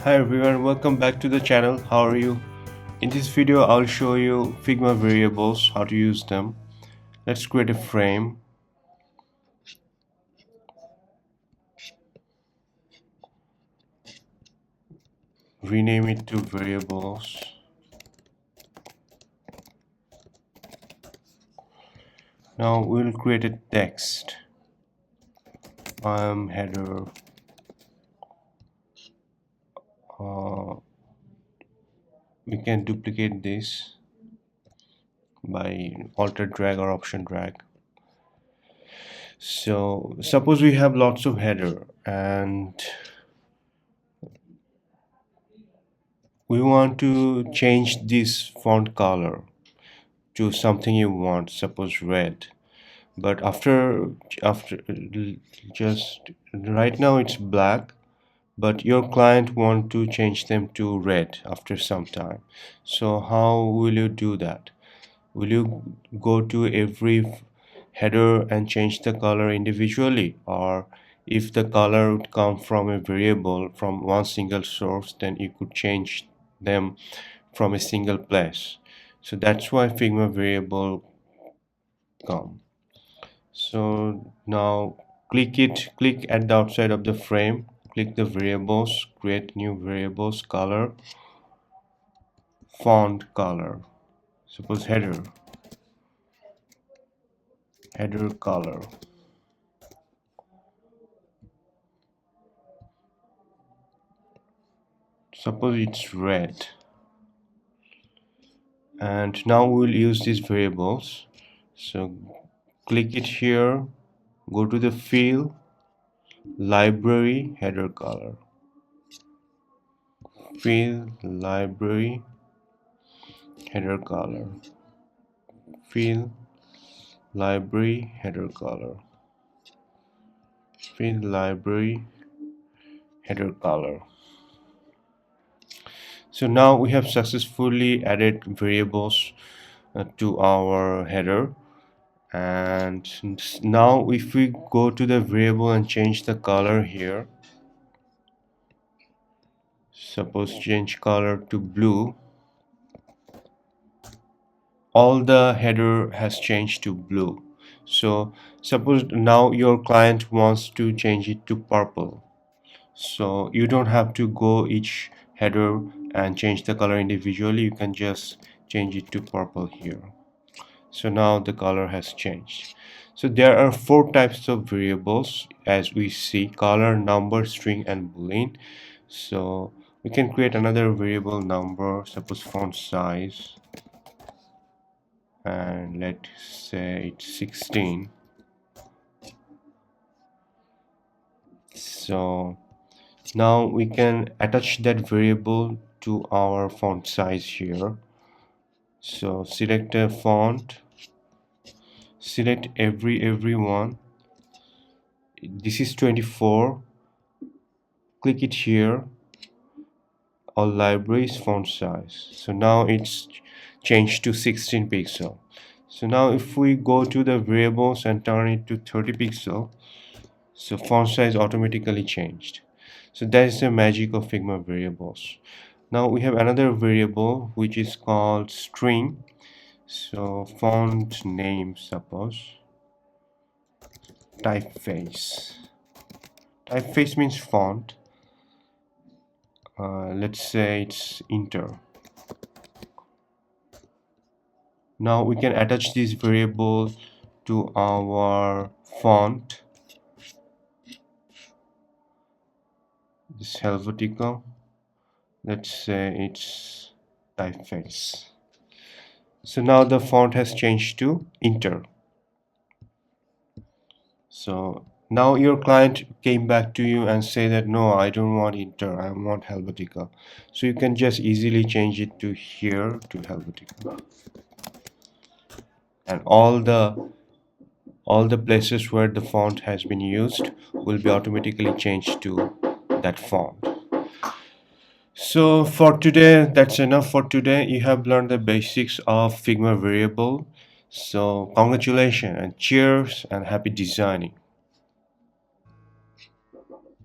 Hi everyone, welcome back to the channel. How are you? In this video I'll show you Figma variables, how to use them. Let's create a frame, rename it to variables. Now we'll create a text, header. uh, we can duplicate this by Alt drag or Option drag. So suppose we have lots of header and we want to change this font color to something you want, suppose red. But after just right now it's black, but your client want to change them to red after some time. So how will you do that? Will you go to every header and change the color individually, or if the color would come from a variable from one single source, then you could change them from a single place? So that's why Figma variable come. So now click at the outside of the frame, click the variables, create new variables, color, font color, suppose header color, suppose it's red. And now we'll use these variables. So click it here, go to the field, library, header color, field, library, header color, field, library, header color, field, library, header color. So now we have successfully added variables to our header. And now if we go to the variable and change the color here, suppose change color to blue, all the header has changed to blue. So suppose now your client wants to change it to purple, so you don't have to go each header and change the color individually. You can just change it to purple here. So now the color has changed. So there are four types of variables, as we see: color, number, string, and boolean. So we can create another variable number, suppose font size, and let's say it's 16. So now we can attach that variable to our font size here. So select a font, select everyone. This is 24. Click it here, all libraries, font size. So now it's changed to 16 pixel. So now if we go to the variables and turn it to 30 pixel, so font size automatically changed. So that is the magic of Figma variables. Now we have another variable which is called string. So font name, suppose typeface. Typeface means font. Let's say it's Inter. Now we can attach this variable to our font, this Helvetica. Let's say it's typeface. So now the font has changed to Inter. So now your client came back to you and say that no, I don't want Inter, I want Helvetica. So you can just easily change it to here, to Helvetica, and all the places where the font has been used will be automatically changed to that font. So for today, that's enough for today. You have learned the basics of Figma variable. So congratulations and cheers and happy designing.